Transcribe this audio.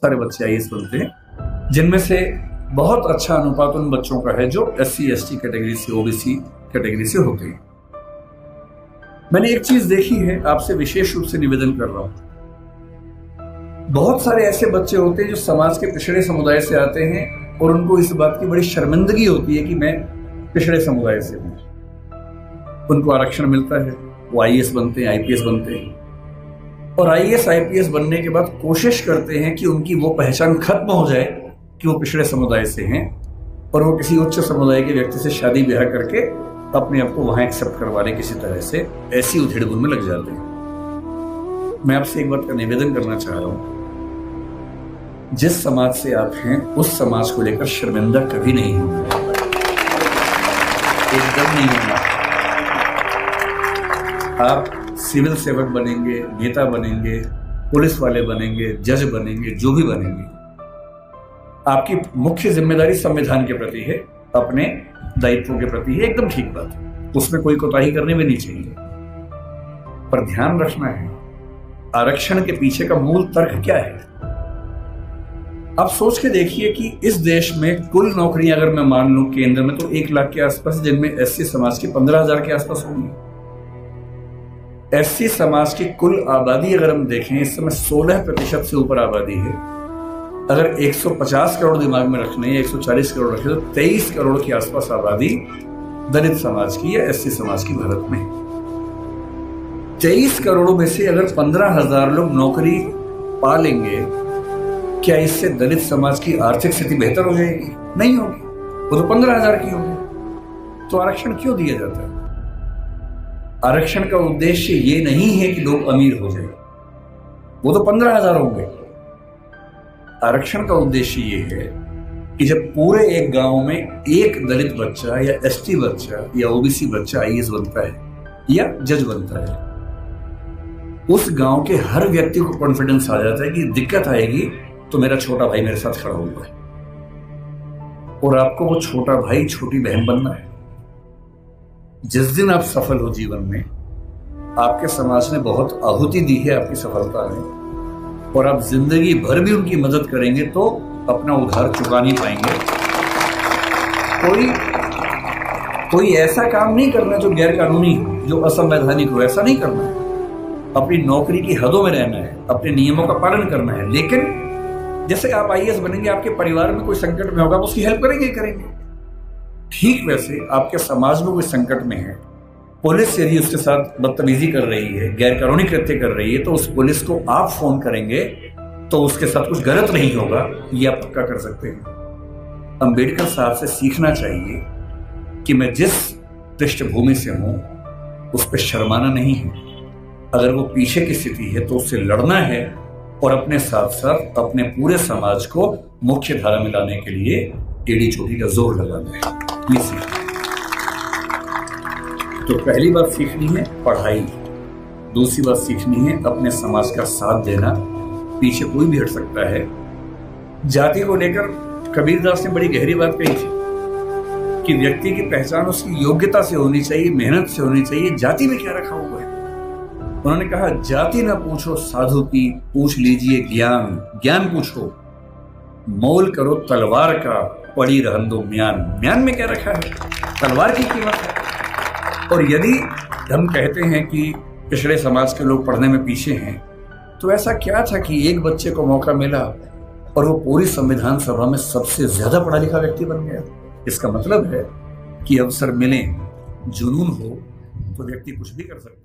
सारे बच्चे आईएएस बनते हैं, जिनमें से बहुत अच्छा अनुपात उन बच्चों का है जो SC ST कैटेगरी से, OBC कैटेगरी से होते हैं। मैंने एक चीज देखी है, आपसे विशेष रूप से निवेदन कर रहा हूं। बहुत सारे ऐसे बच्चे होते हैं जो समाज के पिछड़े समुदाय से आते हैं और उनको इस बात की बड़ी शर्मिंदगी होती है कि मैं पिछड़े समुदाय से हूं। उनको आरक्षण मिलता है, वो IAS बनते हैं, IPS बनते हैं, और IAS IPS बनने के बाद कोशिश करते हैं कि उनकी वो पहचान खत्म हो जाए कि वो पिछड़े समुदाय से हैं, और वो किसी उच्च समुदाय के व्यक्ति से शादी ब्याह करके अपने आप को वहां एक्सेप्ट करवाने किसी तरह से ऐसी उधेड़-बुन में लग जाते हैं। मैं आपसे एक बात का निवेदन करना चाह रहा हूं, जिस समाज से आप हैं उस समाज को लेकर शर्मिंदा कभी नहीं होना, एकदम नहीं होना। आप सिविल सेवक बनेंगे, नेता बनेंगे, पुलिस वाले बनेंगे, जज बनेंगे, जो भी बनेंगे, आपकी मुख्य जिम्मेदारी संविधान के प्रति है, अपने दायित्वों के प्रति है, एकदम ठीक बात है, उसमें कोई कोताही करनी भी नहीं चाहिए। पर ध्यान रखना है, आरक्षण के पीछे का मूल तर्क क्या है। आप सोच के देखिए कि इस देश में कुल नौकरियां अगर मैं मान लूं केंद्र में तो 1 लाख के आसपास, जिनमें SC समाज की 15,000 के आसपास होंगी। SC समाज की कुल आबादी अगर हम देखें, इस समय 16% से ऊपर आबादी है। अगर 150 करोड़ दिमाग में रखने या 140 करोड़ रखे तो 23 करोड़ के आसपास आबादी दलित समाज की या SC समाज की भारत में। 23 करोड़ में से अगर 15,000 लोग नौकरी पा लेंगे, क्या इससे दलित समाज की आर्थिक स्थिति बेहतर हो जाएगी? नहीं होगी, वो तो 15,000 की होगी। तो आरक्षण क्यों दिया जाता है? आरक्षण का उद्देश्य ये नहीं है कि लोग अमीर हो जाए, वो तो 15,000 होंगे। आरक्षण का उद्देश्य ये है कि जब पूरे एक गांव में एक दलित बच्चा या ST बच्चा या OBC बच्चा IAS बनता है या जज बनता है, उस गांव के हर व्यक्ति को कॉन्फिडेंस आ जाता है कि दिक्कत आएगी तो मेरा छोटा भाई मेरे साथ खड़ा हुआ है, और आपको वो छोटा भाई छोटी बहन बनना है। जिस दिन आप सफल हो जीवन में, आपके समाज ने बहुत आहुति दी है आपकी सफलता में, और आप जिंदगी भर भी उनकी मदद करेंगे तो अपना उधार चुका नहीं पाएंगे। कोई ऐसा काम नहीं करना जो गैर कानूनी हो, जो असंवैधानिक हो, ऐसा नहीं करना है। अपनी नौकरी की हदों में रहना है, अपने नियमों का पालन करना है। लेकिन जैसे आप IAS बनेंगे, आपके परिवार में कोई संकट में होगा, आप उसकी हेल्प करेंगे। ठीक वैसे आपके समाज में कोई संकट में है, पुलिस यदि उसके साथ बदतमीजी कर रही है, गैर कानूनी कृत्य कर रही है, तो उस पुलिस को आप फोन करेंगे तो उसके साथ कुछ गलत नहीं होगा, ये आप पक्का कर सकते हैं। अंबेडकर साहब से सीखना चाहिए कि मैं जिस पृष्ठभूमि से हूं उस पर शर्माना नहीं है। अगर वो पीछे की स्थिति है तो उससे लड़ना है, और अपने साथ साथ अपने पूरे समाज को मुख्य धारा में लाने के लिए टेढ़ी चोटी का जोर लगाना है। ये सीखना है। तो पहली बात सीखनी है पढ़ाई, दूसरी बात सीखनी है अपने समाज का साथ देना। पीछे कोई भी हट सकता है। जाति को लेकर कबीरदास ने बड़ी गहरी बात कही थी कि व्यक्ति की पहचान उसकी योग्यता से होनी चाहिए, मेहनत से होनी चाहिए। जाति में क्या रखा हुआ है? उन्होंने कहा, जाति न पूछो साधु की, पूछ लीजिए ज्ञान। ज्ञान पूछो, मोल करो तलवार का, पड़ी रहन दो म्यान। म्यान में क्या रखा है? तलवार की कीमत है। और यदि हम कहते हैं कि पिछड़े समाज के लोग पढ़ने में पीछे हैं, तो ऐसा क्या था कि एक बच्चे को मौका मिला और वो पूरी संविधान सभा में सबसे ज्यादा पढ़ा लिखा व्यक्ति बन गया? इसका मतलब है कि अवसर मिले, जुनून हो तो व्यक्ति कुछ भी कर सकता है।